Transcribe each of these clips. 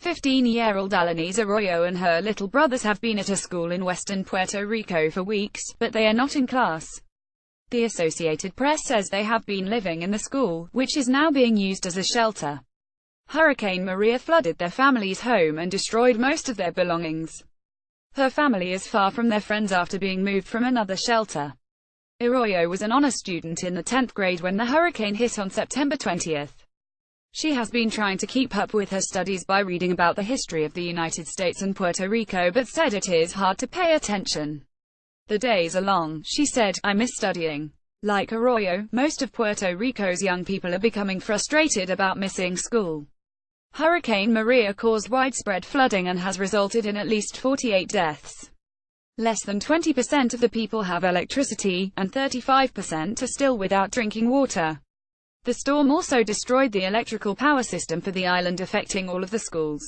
15-year-old Alanis Arroyo and her little brothers have been at a school in western Puerto Rico for weeks, but they are not in class. The Associated Press says they have been living in the school, which is now being used as a shelter. Hurricane Maria flooded their family's home and destroyed most of their belongings. Her family is far from their friends after being moved from another shelter. Arroyo was an honor student in the 10th grade when the hurricane hit on September 20. She has been trying to keep up with her studies by reading about the history of the United States and Puerto Rico, but said it is hard to pay attention. The days are long, she said. I miss studying. Like Arroyo, most of Puerto Rico's young people are becoming frustrated about missing school. Hurricane Maria caused widespread flooding and has resulted in at least 48 deaths. Less than 20% of the people have electricity, and 35% are still without drinking water. The storm also destroyed the electrical power system for the island, affecting all of the schools.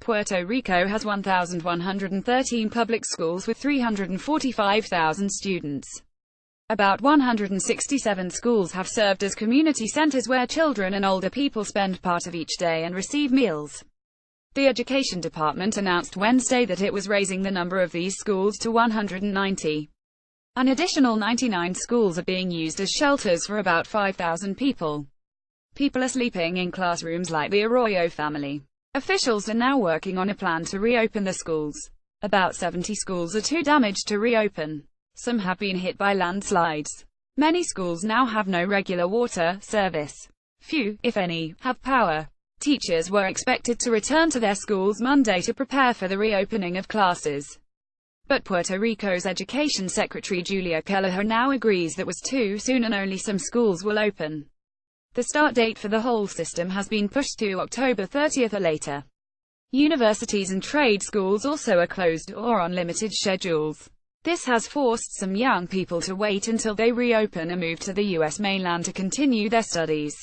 Puerto Rico has 1,113 public schools with 345,000 students. About 167 schools have served as community centers where children and older people spend part of each day and receive meals. The Education Department announced Wednesday that it was raising the number of these schools to 190. An additional 99 schools are being used as shelters for about 5,000 people. People are sleeping in classrooms like the Arroyo family. Officials are now working on a plan to reopen the schools. About 70 schools are too damaged to reopen. Some have been hit by landslides. Many schools now have no regular water service. Few, if any, have power. Teachers were expected to return to their schools Monday to prepare for the reopening of classes. But Puerto Rico's Education Secretary Julia Kelleher now agrees that was too soon and only some schools will open. The start date for the whole system has been pushed to October 30 or later. Universities and trade schools also are closed or on limited schedules. This has forced some young people to wait until they reopen and move to the U.S. mainland to continue their studies.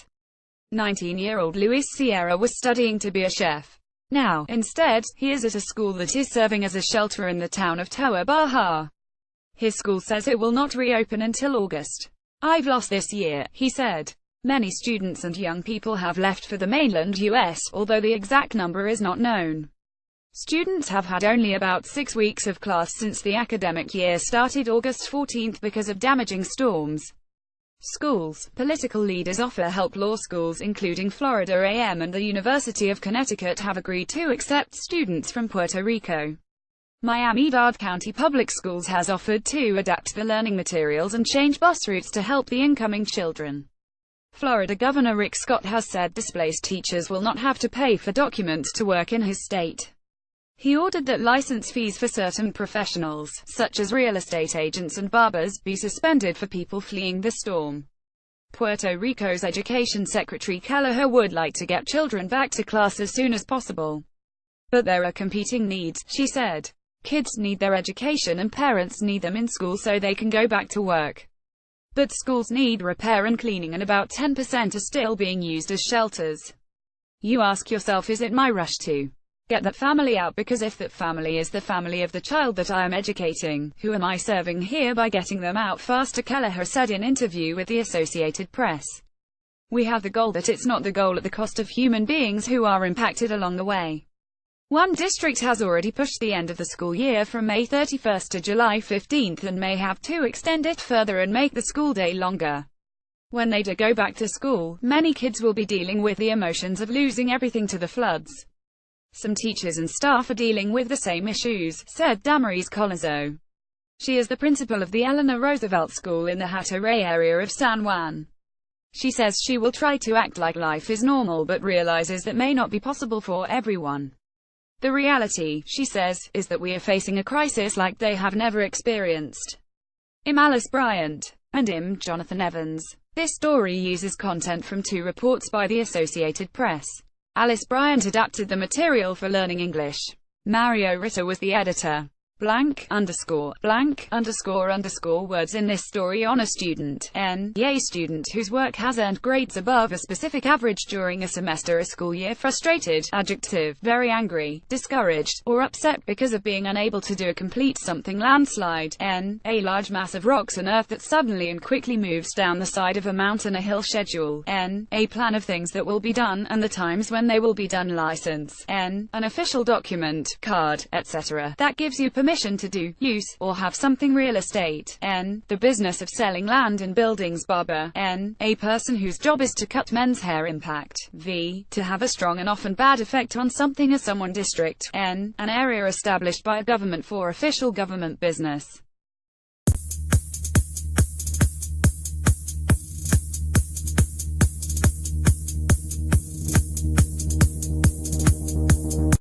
19-year-old Luis Sierra was studying to be a chef. Now, instead, he is at a school that is serving as a shelter in the town of Toa Baja. His school says it will not reopen until August. I've lost this year, he said. Many students and young people have left for the mainland U.S., although the exact number is not known. Students have had only about 6 weeks of class since the academic year started August 14 because of damaging storms. Schools. Political leaders offer help. Law schools including Florida A&M and the University of Connecticut have agreed to accept students from Puerto Rico. Miami-Dade County Public Schools has offered to adapt the learning materials and change bus routes to help the incoming children. Florida Governor Rick Scott has said displaced teachers will not have to pay for documents to work in his state. He ordered that license fees for certain professionals, such as real estate agents and barbers, be suspended for people fleeing the storm. Puerto Rico's Education Secretary Kelleher would like to get children back to class as soon as possible. But there are competing needs, she said. Kids need their education and parents need them in school so they can go back to work. But schools need repair and cleaning and about 10% are still being used as shelters. You ask yourself, is it my rush to get that family out? Because if that family is the family of the child that I am educating, who am I serving here by getting them out faster? Kelleher said in interview with the Associated Press. We have the goal that it's not the goal at the cost of human beings who are impacted along the way. One district has already pushed the end of the school year from May 31 to July 15 and may have to extend it further and make the school day longer. When they do go back to school, many kids will be dealing with the emotions of losing everything to the floods. Some teachers and staff are dealing with the same issues, said Damaris Colazo. She is the principal of the Eleanor Roosevelt School in the Hato-Rey area of San Juan. She says she will try to act like life is normal but realizes that may not be possible for everyone. The reality, she says, is that we are facing a crisis like they have never experienced. I'm Alice Bryant. And I'm Jonathan Evans. This story uses content from 2 reports by the Associated Press. Alice Bryant adapted the material for Learning English. Mario Ritter was the editor. blank underscore words in this story on a student, n, a student whose work has earned grades above a specific average during a semester, a school year, frustrated, adjective, very angry, discouraged, or upset because of being unable to do a complete something, landslide, n, a large mass of rocks and earth that suddenly and quickly moves down the side of a mountain, a hill, schedule, n, a plan of things that will be done and the times when they will be done, license, n, an official document, card, etc., that gives you permission to do, use, or have something, real estate, n, the business of selling land and buildings, barber, n, a person whose job is to cut men's hair, impact, v, to have a strong and often bad effect on something or someone, district, n, an area established by a government for official government business.